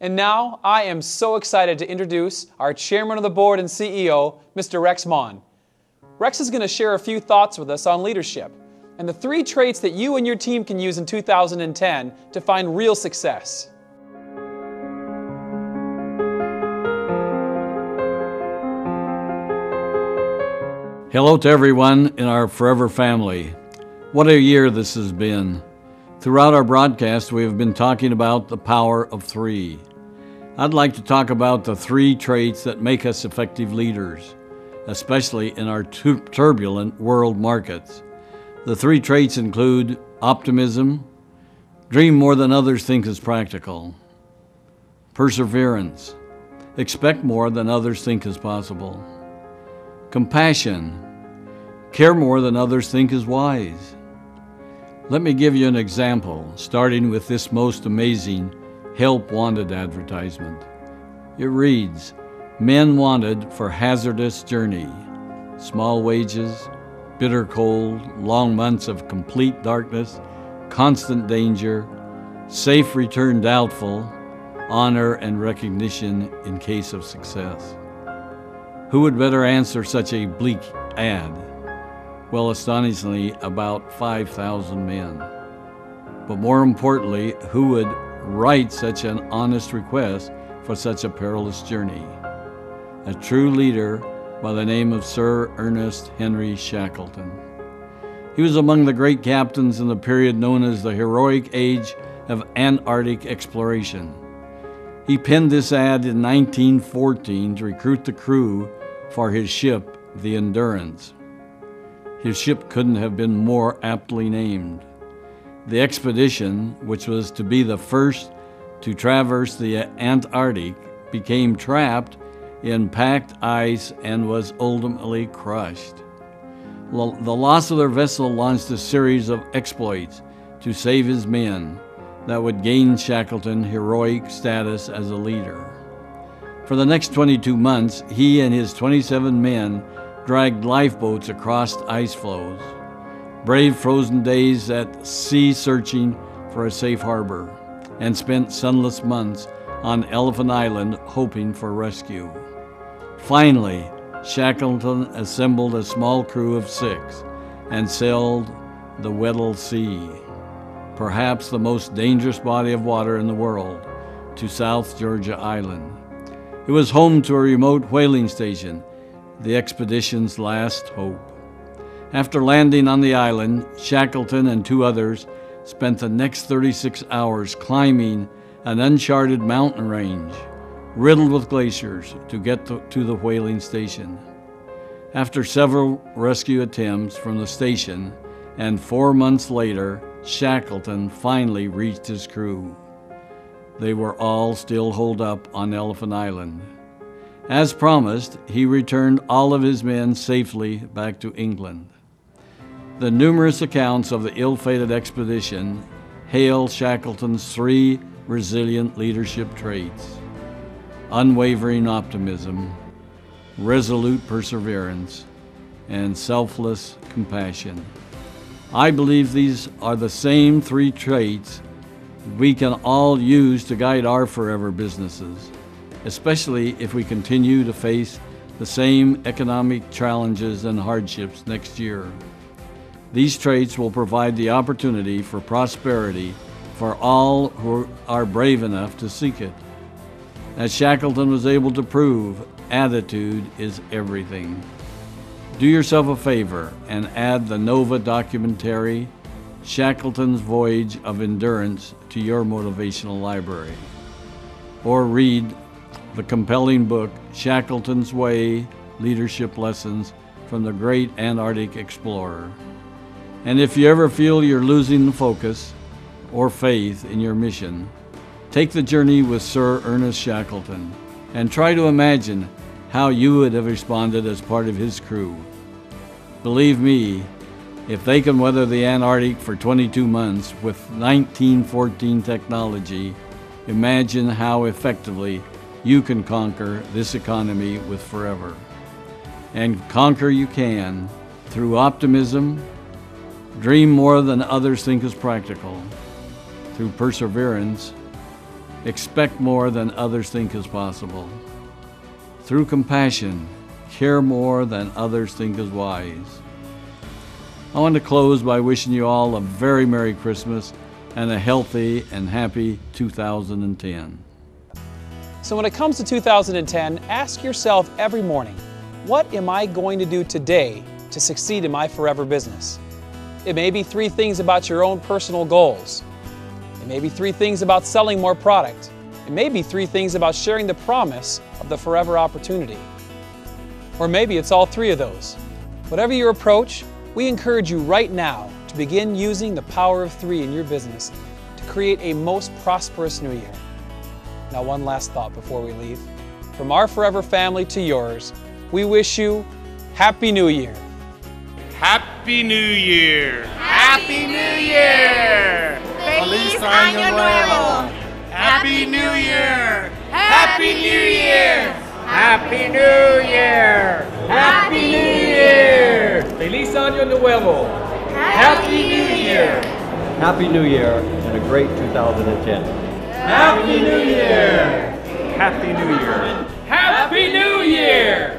And now, I am so excited to introduce our Chairman of the Board and CEO, Mr. Rex Mon. Rex is going to share a few thoughts with us on leadership and the 3 traits that you and your team can use in 2010 to find real success. Hello to everyone in our forever family. What a year this has been. Throughout our broadcast, we have been talking about the power of 3. I'd like to talk about the 3 traits that make us effective leaders, especially in our turbulent world markets. The 3 traits include optimism, dream more than others think is practical, perseverance, expect more than others think is possible, compassion, care more than others think is wise. Let me give you an example, starting with this most amazing Help Wanted advertisement. It reads, "Men wanted for hazardous journey, small wages, bitter cold, long months of complete darkness, constant danger, safe return doubtful, honor and recognition in case of success." Who would better answer such a bleak ad? Well, astonishingly, about 5,000 men. But more importantly, who would write such an honest request for such a perilous journey? A true leader by the name of Sir Ernest Henry Shackleton. He was among the great captains in the period known as the heroic age of Antarctic exploration. He penned this ad in 1914 to recruit the crew for his ship, the Endurance. His ship couldn't have been more aptly named. The expedition, which was to be the first to traverse the Antarctic, became trapped in packed ice and was ultimately crushed. The loss of their vessel launched a series of exploits to save his men that would gain Shackleton heroic status as a leader. For the next 22 months, he and his 27 men dragged lifeboats across ice floes, braved frozen days at sea searching for a safe harbor, and spent sunless months on Elephant Island hoping for rescue. Finally, Shackleton assembled a small crew of 6 and sailed the Weddell Sea, perhaps the most dangerous body of water in the world, to South Georgia Island. It was home to a remote whaling station, the expedition's last hope. After landing on the island, Shackleton and 2 others spent the next 36 hours climbing an uncharted mountain range, riddled with glaciers, to get to the whaling station. After several rescue attempts from the station, and 4 months later, Shackleton finally reached his crew. They were all still holed up on Elephant Island. As promised, he returned all of his men safely back to England. The numerous accounts of the ill-fated expedition hail Shackleton's 3 resilient leadership traits: unwavering optimism, resolute perseverance, and selfless compassion. I believe these are the same 3 traits we can all use to guide our forever businesses, especially if we continue to face the same economic challenges and hardships next year. These traits will provide the opportunity for prosperity for all who are brave enough to seek it. As Shackleton was able to prove, attitude is everything. Do yourself a favor and add the Nova documentary, Shackleton's Voyage of Endurance, to your motivational library. Or read the compelling book, Shackleton's Way, Leadership Lessons from the Great Antarctic Explorer. And if you ever feel you're losing focus or faith in your mission, take the journey with Sir Ernest Shackleton and try to imagine how you would have responded as part of his crew. Believe me, if they can weather the Antarctic for 22 months with 1914 technology, imagine how effectively you can conquer this economy with forever. And conquer you can through optimism, dream more than others think is practical, through perseverance, expect more than others think is possible. Through compassion, care more than others think is wise. I want to close by wishing you all a very Merry Christmas and a healthy and happy 2010. So when it comes to 2010, ask yourself every morning, what am I going to do today to succeed in my forever business? It may be 3 things about your own personal goals. It may be 3 things about selling more product. It may be 3 things about sharing the promise of the forever opportunity. Or maybe it's all 3 of those. Whatever your approach, we encourage you right now to begin using the power of 3 in your business to create a most prosperous new year. Now, one last thought before we leave. From our forever family to yours, we wish you Happy New Year. Happy New Year! Happy New Year! Feliz Año Nuevo! Happy New Year! Happy New Year! Happy New Year! Happy New Year! Feliz Año Nuevo! Happy New Year! Happy New Year and a great 2010. Happy New Year! Happy New Year! Happy New Year!